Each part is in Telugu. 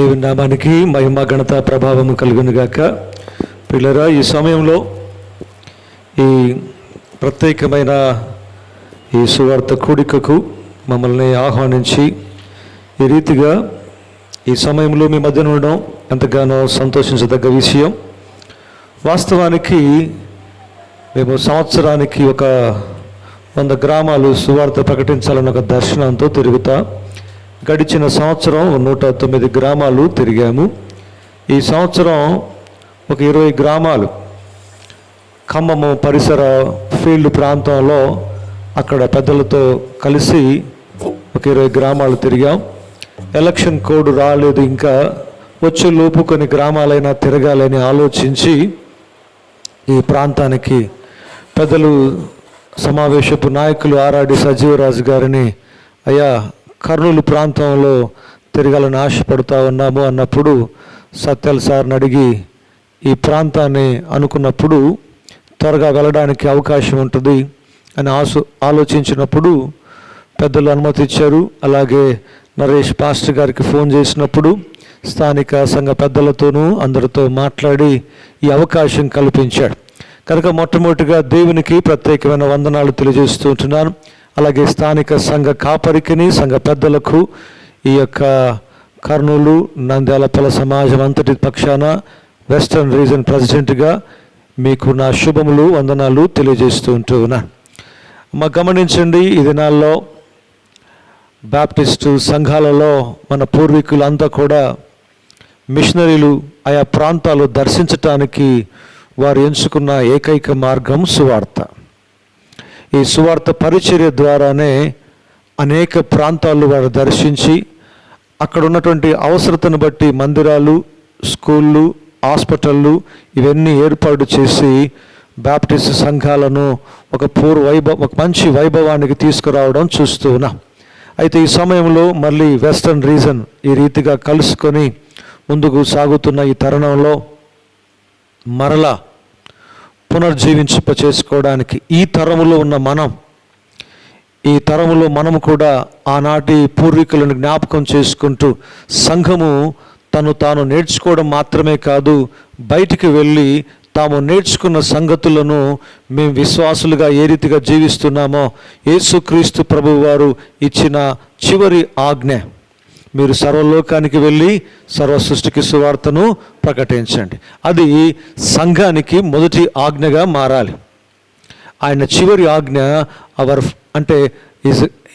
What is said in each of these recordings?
దేవుని నామానికి మహిమ ఘనత ప్రభావము కలుగునుగాక. పిల్లరా, ఈ సమయంలో ఈ ప్రత్యేకమైన ఈ సువార్త కూడికకు మమ్మల్ని ఆహ్వానించి ఈ రీతిగా ఈ సమయంలో మీ మధ్యన ఉండడం ఎంతగానో సంతోషించదగ్గ విషయం. వాస్తవానికి మేము సంవత్సరానికి ఒక 100 గ్రామాలు సువార్త ప్రకటించాలన్న ఒక దర్శనంతో తిరుగుతా. గడిచిన సంవత్సరం 109 గ్రామాలు తిరిగాము. ఈ సంవత్సరం ఒక 20 గ్రామాలు ఖమ్మము పరిసర ఫీల్డ్ ప్రాంతంలో అక్కడ పెద్దలతో కలిసి ఒక 20 గ్రామాలు తిరిగాం. ఎలక్షన్ కోడ్ రాలేదు, ఇంకా వచ్చే లోపు కొన్ని గ్రామాలైనా తిరగాలని ఆలోచించి ఈ ప్రాంతానికి పెద్దలు సమావేశపు నాయకులు ఆర్ఆర్డి సజీవరాజు గారిని, అయ్యా కర్నూలు ప్రాంతంలో తిరగాలని ఆశపడుతూ ఉన్నాము అన్నప్పుడు, సత్యాల సార్ని అడిగి ఈ ప్రాంతాన్ని అనుకున్నప్పుడు త్వరగా వెళ్ళడానికి అవకాశం ఉంటుంది అని ఆలోచించినప్పుడు పెద్దలు అనుమతి ఇచ్చారు. అలాగే నరేష్ పాస్టర్ గారికి ఫోన్ చేసినప్పుడు స్థానిక సంఘ పెద్దలతోనూ అందరితో మాట్లాడి ఈ అవకాశం కల్పించాడు. కనుక మొట్టమొదటిగా దేవునికి ప్రత్యేకమైన వందనాలు తెలియజేస్తూ ఉంటున్నాను. అలాగే స్థానిక సంఘ కాపరికిని, సంఘ పెద్దలకు, ఈ యొక్క కర్నూలు నంద్యాల పల సమాజం అంతటి పక్షాన వెస్టర్న్ రీజన్ ప్రెసిడెంట్గా మీకు నా శుభములు, వందనాలు తెలియజేస్తూ ఉంటూ ఉన్నాను. గమనించండి, ఈ దినాల్లో బాప్టిస్టు సంఘాలలో మన పూర్వీకులంతా కూడా మిషనరీలు ఆయా ప్రాంతాలు దర్శించటానికి వారు ఎంచుకున్న ఏకైక మార్గం సువార్త. ఈ సువార్త పరిచర్య ద్వారానే అనేక ప్రాంతాలు వారు దర్శించి అక్కడ ఉన్నటువంటి అవసరతను బట్టి మందిరాలు, స్కూళ్ళు, హాస్పిటళ్ళు ఇవన్నీ ఏర్పాటు చేసి బాప్టిస్ట్ సంఘాలను ఒక మంచి వైభవానికి తీసుకురావడం చూస్తూ ఉన్నాం. అయితే ఈ సమయంలో మళ్ళీ వెస్టర్న్ రీజన్ ఈ రీతిగా కలుసుకొని ముందుకు సాగుతున్న ఈ తరుణంలో మరలా పునర్జీవింప చేసుకోవడానికి ఈ తరములో ఉన్న మనము కూడా ఆనాటి పూర్వీకులను జ్ఞాపకం చేసుకుంటూ సంఘము తాను నేర్చుకోవడం మాత్రమే కాదు, బయటికి వెళ్ళి తాము నేర్చుకున్న సంగతులను మేము విశ్వాసులుగా ఏ రీతిగా జీవిస్తున్నామో యేసుక్రీస్తు ప్రభువు వారు ఇచ్చిన చివరి ఆజ్ఞ, మీరు సర్వలోకానికి వెళ్ళి సర్వ సృష్టికి సువార్తను ప్రకటించండి. అది సంఘానికి మొదటి ఆజ్ఞగా మారాలి. ఆయన చివరి ఆజ్ఞ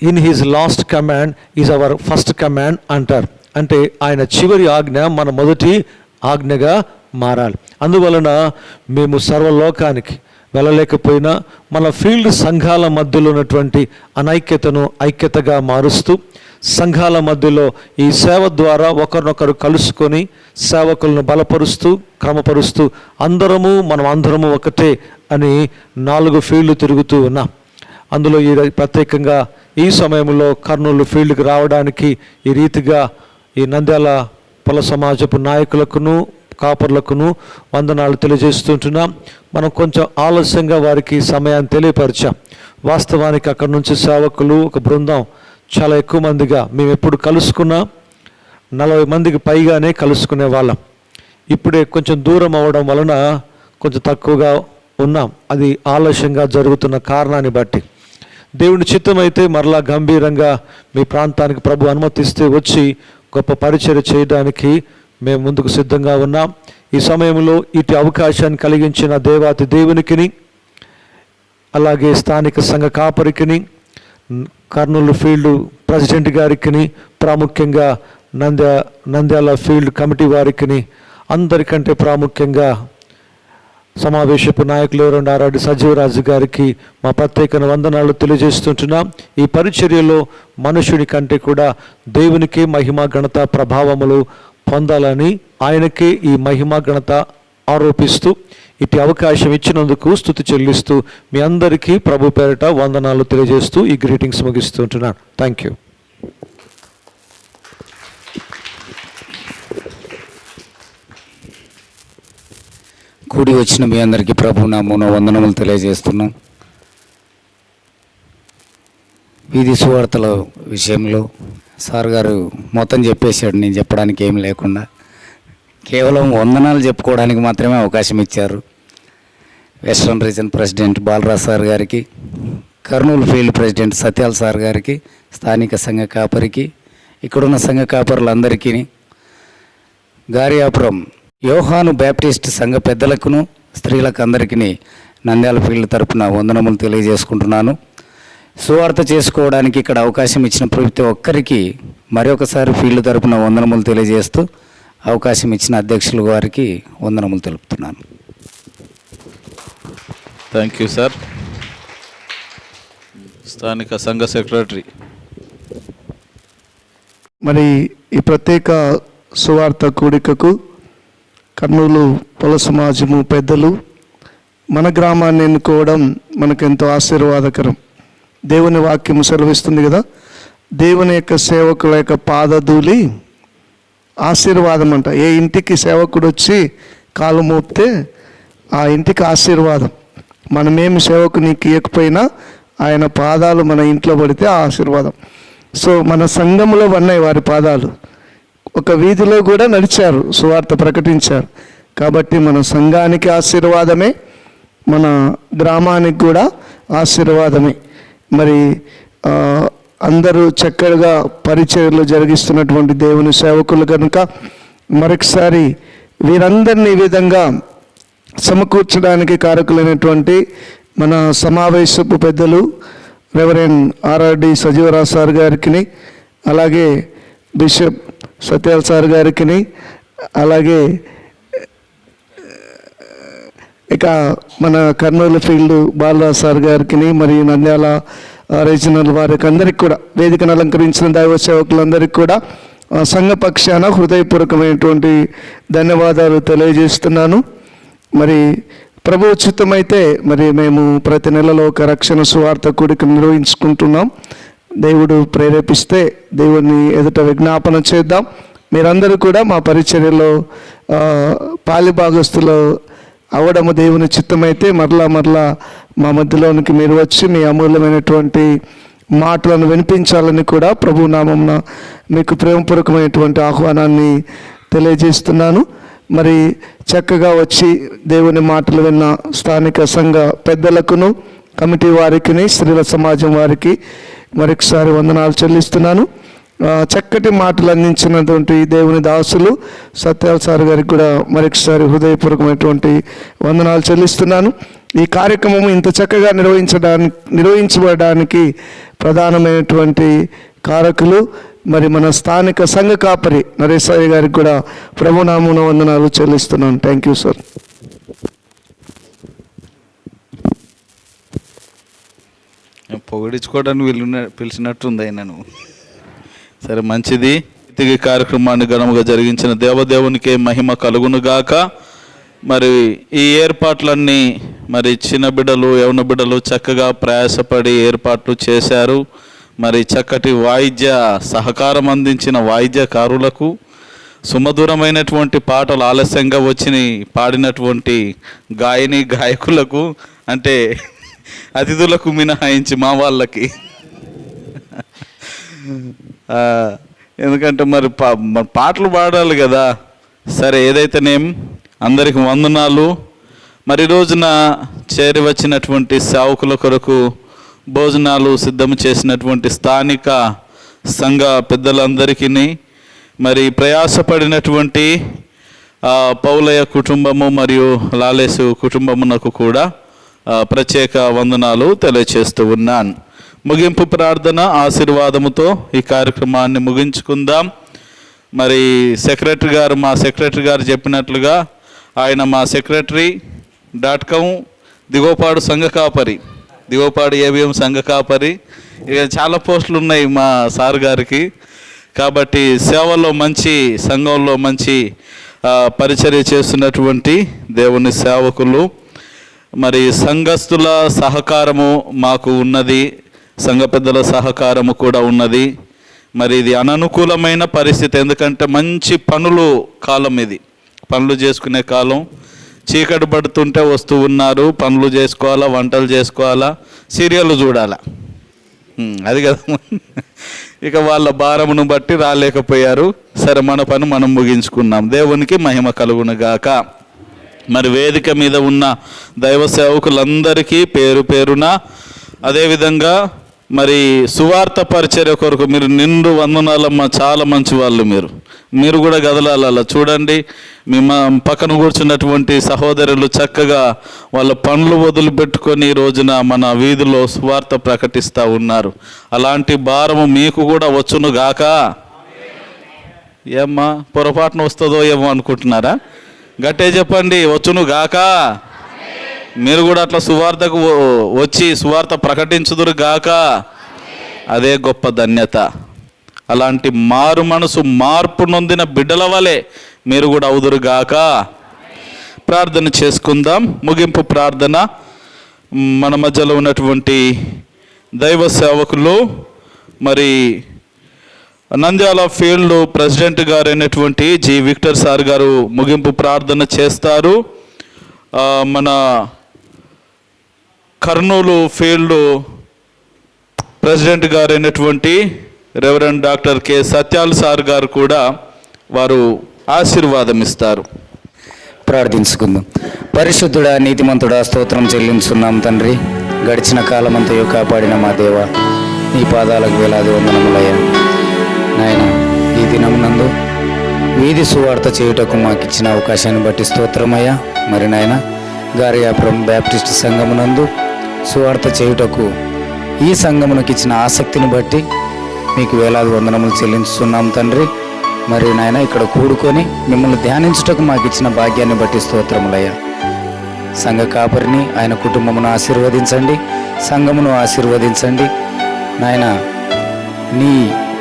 in his last command is our first command అంటారు. అంటే ఆయన చివరి ఆజ్ఞ మన మొదటి ఆజ్ఞగా మారాలి. అందువలన మేము సర్వలోకానికి వెళ్ళలేకపోయినా మన ఫీల్డ్ సంఘాల మధ్యలో ఉన్నటువంటి అనైక్యతను ఐక్యతగా మారుస్తూ, సంఘాల మధ్యలో ఈ సేవ ద్వారా ఒకరినొకరు కలుసుకొని సేవకులను బలపరుస్తూ క్రమపరుస్తూ మనం అందరము ఒకటే అని 4 ఫీల్డ్లు తిరుగుతూ ఉన్నాం. అందులో ఈ ప్రత్యేకంగా ఈ సమయంలో కర్నూలు ఫీల్డ్కి రావడానికి ఈ రీతిగా ఈ నంద్యాల పొల సమాజపు నాయకులకును కాపర్లకును వందనాలు తెలియజేస్తుంటున్నాం. మనం కొంచెం ఆలస్యంగా వారికి సమయాన్ని తెలియపరిచాం. వాస్తవానికి అక్కడి నుంచి సేవకులు ఒక బృందం చాలా ఎక్కువ మందిగా, మేము ఎప్పుడు కలుసుకున్నా 40 మందికి పైగానే కలుసుకునే వాళ్ళం. ఇప్పుడే కొంచెం దూరం అవ్వడం వలన కొంచెం తక్కువగా ఉన్నాం. అది ఆలస్యంగా జరుగుతున్న కారణాన్ని బట్టి. దేవుని చిత్తమైతే మరలా గంభీరంగా మీ ప్రాంతానికి ప్రభు అనుమతిస్తే వచ్చి గొప్ప పరిచర్య చేయడానికి మేము ముందుకు సిద్ధంగా ఉన్నాం. ఈ సమయంలో ఇటు అవకాశాన్ని కలిగించిన దేవాతి దేవునికిని, అలాగే స్థానిక సంఘ కాపరికిని, కర్నూలు ఫీల్డ్ ప్రెసిడెంట్ గారికి, ప్రాముఖ్యంగా నంద్యాల ఫీల్డ్ కమిటీ వారికి, అందరికంటే ప్రాముఖ్యంగా సమావేశపు నాయకులు ఎవరండి ఆర్ఆర్డి సజీవరాజు గారికి మా ప్రత్యేక వందనాలు తెలియజేస్తుంటున్నాం. ఈ పరిచర్యలో మనుషుని కంటే కూడా దేవునికి మహిమ ఘనత ప్రభావములు పొందాలని ఆయనకే ఈ మహిమ ఘనత ఆరోపిస్తూ ఇటు అవకాశం ఇచ్చినందుకు స్తుతి చెల్లిస్తూ మీ అందరికీ ప్రభు పేరిట వందనాలు తెలియజేస్తూ ఈ గ్రీటింగ్స్ ముగిస్తూ ఉంటున్నాను. Thank you. కూడి వచ్చిన మీ అందరికీ ప్రభు నామమున వందనములు తెలియజేస్తున్నాం. వీధి సువార్తల విషయంలో సార్ గారు మొత్తం చెప్పేశాడు, నేను చెప్పడానికి ఏం లేకుండా. కేవలం వందనాలు చెప్పుకోవడానికి మాత్రమే అవకాశం ఇచ్చారు. Western region president Balraj sir గారికి, Kurnool field president Satyal sir గారికి, స్థానిక సంఘ కాపరికి, ఇక్కడున్న సంఘ కాపరులందరికీ, గారియాపురం యోహాను బ్యాప్టిస్ట్ సంఘ పెద్దలకును స్త్రీలకు అందరికీ నంద్యాల ఫీల్డ్ తరపున వందనములు తెలియజేసుకుంటున్నాను. సువార్త చేసుకోవడానికి ఇక్కడ అవకాశం ఇచ్చిన ప్రతి ఒక్కరికి మరొకసారి ఫీల్డ్ తరపున వందనములు తెలియజేస్తూ అవకాశం ఇచ్చిన అధ్యక్షుల వారికి వందనములు తెలుపుతున్నాను. Thank you sir. స్థానిక సంఘ సెక్రటరీ. మరి ఈ ప్రత్యేక సువార్త కూడికకు కర్నూలు పొల సమాజము పెద్దలు మన గ్రామాన్ని ఎన్నుకోవడం మనకెంతో ఆశీర్వాదకరం. దేవుని వాక్యము సెలవిస్తుంది కదా, దేవుని యొక్క సేవకుల యొక్క పాదధూళి ఆశీర్వాదం అంట. ఏ ఇంటికి సేవకుడు వచ్చి కాలు మోపితే ఆ ఇంటికి ఆశీర్వాదం. మనమేమి సేవకునికి ఇవ్వకపోయినా ఆయన పాదాలు మన ఇంట్లో పడితే ఆ ఆశీర్వాదం. సో మన సంఘంలో ఉన్నాయి వారి పాదాలు. ఒక వీధిలో కూడా నడిచారు, సువార్త ప్రకటించారు. కాబట్టి మన సంఘానికి ఆశీర్వాదమే, మన గ్రామానికి కూడా ఆశీర్వాదమే. మరి అందరూ చక్కగా పరిచర్యలు జరిగిస్తున్నటువంటి దేవుని సేవకులు కనుక మరొకసారి వీరందరినీ ఈ విధంగా సమకూర్చడానికి కారకులైనటువంటి మన సమావేశపు పెద్దలు రెవరెండ్ ఆర్ఆర్డి సజీవరాజ్ సార్ గారికి, అలాగే బిషప్ సత్యాల్ సార్ గారికి, అలాగే ఇక మన కర్నూలు ఫీల్డ్ బాలరాజ్ సార్ గారికి, మరియు నంద్యాల రీజనల్ వారికి అందరికి కూడా, వేదికను అలంకరించిన దైవ సేవకులందరికీ కూడా సంఘ పక్షాన హృదయపూర్వకమైనటువంటి ధన్యవాదాలు తెలియజేస్తున్నాను. మరి ప్రభు ఉచితమైతే మరి మేము ప్రతి నెలలో ఒక రక్షణ సువార్త కూడిక నిర్వహించుకుంటున్నాం. దేవుడు ప్రేరేపిస్తే దేవుని ఎదుట విజ్ఞాపన చేద్దాం. మీరందరూ కూడా మా పరిచర్యలో పాలిభాగస్తులు అవడము దేవుని చిత్తమైతే మరలా మా మధ్యలోనికి మీరు వచ్చి మీ అమూల్యమైనటువంటి మాటలను వినిపించాలని కూడా ప్రభు నామమున మీకు ప్రేమపూర్వకమైనటువంటి ఆహ్వానాన్ని తెలియజేస్తున్నాను. మరి చక్కగా వచ్చి దేవుని మాటలు విన్న స్థానిక సంఘ పెద్దలకును, కమిటీ వారికి, స్త్రీల సమాజం వారికి మరొకసారి వందనాలు చెల్లిస్తున్నాను. చక్కటి మాటలు అందించినటువంటి దేవుని దాసులు సత్యాల్ సార్ గారికి కూడా మరొకసారి హృదయపూర్వకమైనటువంటి వందనాలు చెల్లిస్తున్నాను. ఈ కార్యక్రమం ఇంత చక్కగా నిర్వహించబడడానికి ప్రధానమైనటువంటి కారకులు మరి మన స్థానిక సంఘ కాపరి నరేశయ్య గారికి కూడా ప్రభునామమున వందనాలు చెల్లిస్తున్నాను. Thank you sir. పొగిడించుకోవడానికి పిలిచినట్టుంది అయినను. సరే, మంచిది. ఈ కార్యక్రమాన్ని ఘనముగా జరిగించిన దేవదేవునికే మహిమ కలుగునుగాక. మరి ఈ ఏర్పాట్లన్నీ మరి చిన్న బిడ్డలు, యవన బిడ్డలు చక్కగా ప్రయాసపడి ఏర్పాట్లు చేశారు. మరి చక్కటి వాయిద్య సహకారం అందించిన వాయిద్యకారులకు, సుమధురమైనటువంటి పాటలు ఆలస్యంగా వచ్చి పాడినటువంటి గాయకులకు, అంటే అతిథులకు మినహాయించి మా వాళ్ళకి, ఎందుకంటే మరి పాటలు పాడాలి కదా. సరే, ఏదైతేనేం అందరికి వందనాలు. మరి రోజున చేరి వచ్చినటువంటి సేవకుల కొరకు భోజనాలు సిద్ధం చేసినటువంటి స్థానిక సంఘ పెద్దలందరికీ, మరి ప్రయాసపడినటువంటి పౌలయ్య కుటుంబము మరియు లాలేసు కుటుంబమునకు కూడా ప్రత్యేక వందనాలు తెలియచేస్తూ ఉన్నాను. ముగింపు ప్రార్థన ఆశీర్వాదముతో ఈ కార్యక్రమాన్ని ముగించుకుందాం. మరి మా సెక్రటరీ గారు చెప్పినట్లుగా ఆయన మా secretary.com దిగోపాడు సంఘ కాపరి, దిగోపాడు ఏబిఎం సంఘ కాపరి. ఇక చాలా పోస్టులు ఉన్నాయి మా సార్ గారికి. కాబట్టి సేవలో మంచి, సంఘంలో మంచి పరిచర్య చేస్తున్నటువంటి దేవుని సేవకులు. మరి సంఘస్థుల సహకారము మాకు ఉన్నది, సంఘ పెద్దల సహకారము కూడా ఉన్నది. మరి ఇది అననుకూలమైన పరిస్థితి, ఎందుకంటే మంచి కాలం ఇది, పనులు చేసుకునే కాలం. చీకటి పడుతుంటే వస్తూ ఉన్నారు, పనులు చేసుకోవాలా, వంటలు చేసుకోవాలా, సీరియళ్ళు చూడాలా, అది కదా. ఇక వాళ్ళ భారమును బట్టి రాలేకపోయారు. సరే, మన పని మనం ముగించుకున్నాం. దేవునికి మహిమ కలుగునుగాక. మరి వేదిక మీద ఉన్న దైవ సేవకులందరికీ పేరు పేరున, అదేవిధంగా మరి సువార్త పరిచర్య కొరకు మీరు నిండు వందనాలమ్మ. చాలా మంచి వాళ్ళు మీరు కూడా గదలాల చూడండి. మీ పక్కన కూర్చున్నటువంటి సహోదరులు చక్కగా వాళ్ళ పనులు వదిలిపెట్టుకొని ఈ రోజున మన వీధిలో సువార్త ప్రకటిస్తూ ఉన్నారు. అలాంటి భారము మీకు కూడా వచ్చును గాక. ఏమ్మా పొరపాటున వస్తుందో ఏమో అనుకుంటున్నారా? గట్టే చెప్పండి, వచ్చును గాక. మీరు కూడా అట్లా సువార్తకు వచ్చి సువార్త ప్రకటించుదురు గాక. అదే గొప్ప ధన్యత. అలాంటి మారు మనసు, మార్పు నొందిన బిడ్డల వలె మీరు కూడా అవుదురు గాక. ప్రార్థన చేసుకుందాం. ముగింపు ప్రార్థన. మన మధ్యలో ఉన్నటువంటి దైవ సేవకులు, మరి నంద్యాల ఫీల్డ్ ప్రెసిడెంట్ గారు అయినటువంటి జి విక్టర్ సార్ గారు ముగింపు ప్రార్థన చేస్తారు. మన కర్నూలు ఫీల్డ్ ప్రెసిడెంట్ గారు అయినటువంటి రెవరెండ్ డాక్టర్ కె సత్యాల్ సార్ గారు కూడా వారు ఆశీర్వాదం ఇస్తారు. ప్రార్థించుకుందాం. పరిశుద్ధుడా, నీతిమంతుడా, స్తోత్రం చెల్లించున్నాం తండ్రి. గడిచిన కాలమంతయు కాపాడిన మా దేవ, నీ పాదాలకు వేలాది వందనములయ్యా. నాయన, ఈ దినమునందు వీధి సువార్త చేయుటకు మాకు ఇచ్చిన అవకాశాన్ని బట్టి స్తోత్రమయ్యా. మరి నాయన, గారియాపురం బ్యాప్టిస్ట్ సంఘమునందు సువార్త చేయుటకు ఈ సంఘమునకు ఇచ్చిన ఆసక్తిని బట్టి మీకు వేలాది వందనములు చెల్లించుతున్నాం తండ్రి. మరి నాయన, ఇక్కడ కూడుకొని మిమ్మల్ని ధ్యానించుటకు మాకు ఇచ్చిన భాగ్యాన్ని బట్టి స్తోత్రములయ్యా. సంఘ కాపరిని, ఆయన కుటుంబమును ఆశీర్వదించండి, సంఘమును ఆశీర్వదించండి. నాయన, నీ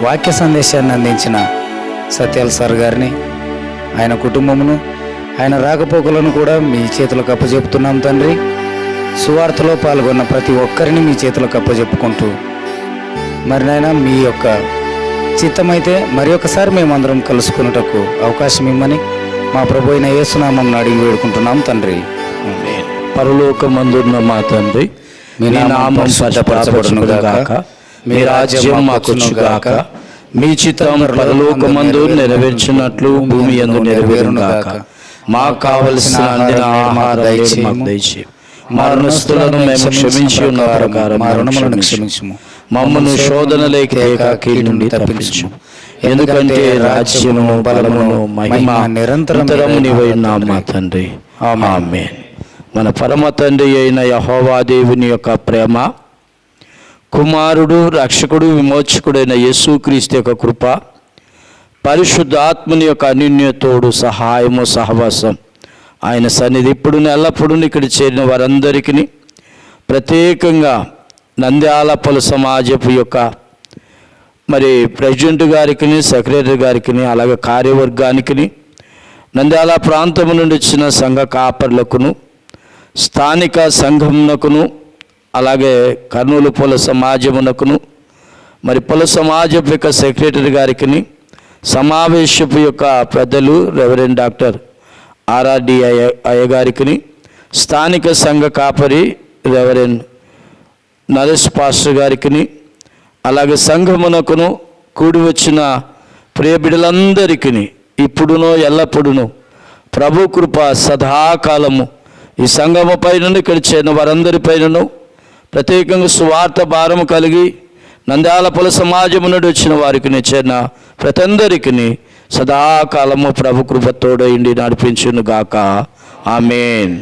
వాక్య సందేశాన్ని అందించిన సత్యాల్ సార్ గారిని, ఆయన కుటుంబమును, ఆయన రాకపోకలను కూడా మీ చేతులకు అప్పచెప్పుతున్నాం తండ్రి. సువార్తలో పాల్గొన్న ప్రతి ఒక్కరిని మీ చేతులకు అప్పచెప్పుకుంటూ, మరి నాయన, మీ యొక్క చిత్తమైతే మరి ఒకసారి మేమందరం కలుసుకున్నటకు అవకాశం ఇమ్మని మా ప్రభు అయిన యేసునామం అడిగి వేడుకుంటున్నాం తండ్రి. పరలోకమందున్న మా తండ్రి, మీ నామం పరిశుద్ధపరచబడునుగాక, మీ రాజ్యం మాకొచ్చుగాక, మీ చిత్తం పరలోకమందు నెరవేర్చినట్లు భూమి యందు నెరవేరునుగాక. మాకు కావలసిన అందిన ఆహారం మాకు దయచేయము. మా రుణస్తులను మేము క్షమించి ఉన్న ప్రకారం మా రుణములను క్షమించుము. మమ్మను శోధనలోకి తేక కీడు నుండి తప్పించుము. ఎందుకంటే రాజ్యము, బలమును, మహిమ నిరంతరము నీవై ఉన్నావు మా తండ్రి. ఆమేన్. మన పరమ తండ్రి అయిన యెహోవా దేవుని యొక్క ప్రేమ, కుమారుడు, రక్షకుడు, విమోచకుడైన యేసుక్రీస్తు యొక్క కృప, పరిశుద్ధాత్మని యొక్క అన్యోన్యతోడు సహాయము, సహవాసం, ఆయన సన్నిధి ఇప్పుడు ఎల్లప్పుడూ ఇక్కడ చేరిన వారందరికీ, ప్రత్యేకంగా నంద్యాల పలు సమాజపు యొక్క మరి ప్రెసిడెంట్ గారికి, సెక్రటరీ గారికి, అలాగే కార్యవర్గానికి, నంద్యాల ప్రాంతం నుండి వచ్చిన సంఘ కాపర్లకును, స్థానిక సంఘమునకును, అలాగే కర్నూలు పొల సమాజమునకును, మరి పొల సమాజపు యొక్క సెక్రటరీ గారికి, సమావేశపు యొక్క పెద్దలు రెవరెండ్ డాక్టర్ ఆర్ఆర్డి అయ్యగారికి, స్థానిక సంఘ కాపరి రెవరెండ్ నరేష్ పాస్టర్ గారికి, అలాగే సంఘమునకును కూడి వచ్చిన ప్రియ బిడ్డలందరికీ ఇప్పుడునో ఎల్లప్పుడును ప్రభు కృప సదాకాలము ఈ సంఘము పైన ఇక్కడ చేరిన వారందరి పైనను, ప్రత్యేకంగా సువార్త భారము కలిగి నంద్యాల పొల సమాజము నుండి వచ్చిన వారికి చేరిన ప్రతి అందరికీ సదాకాలము ప్రభు కృప తోడైండి నడిపించును గాక. ఆమేన్.